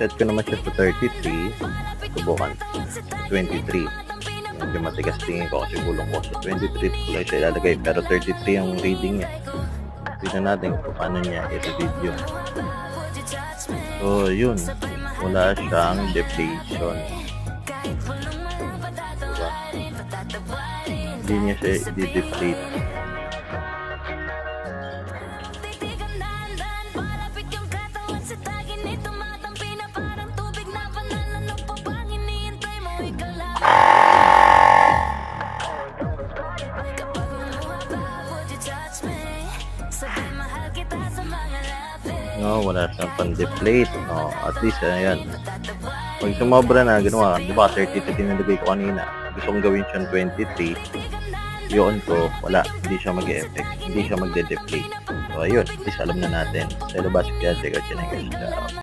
Set ko naman siya sa 33. Subukan. 23. Medyo matigas tingin ko kasi gulong ko. So 23 ko lang siya ilalagay. Pero 33 ang reading niya. Tignan natin kung paano niya i-video. So yun. Wala siyang deflation. Diba? Hindi niya siya i-deflate. No, wala siyang pan-deflate. No, at least, ayan. Pag sumobra na, ginawa, di ba, 33 tinalagay ko kanina. Gusto kong gawin siyang 23. Yun ko, wala. Hindi siya mag-e-effect. Hindi siya magde-deflate. So, ayun. At least, alam na natin. Sa Basic Gadget,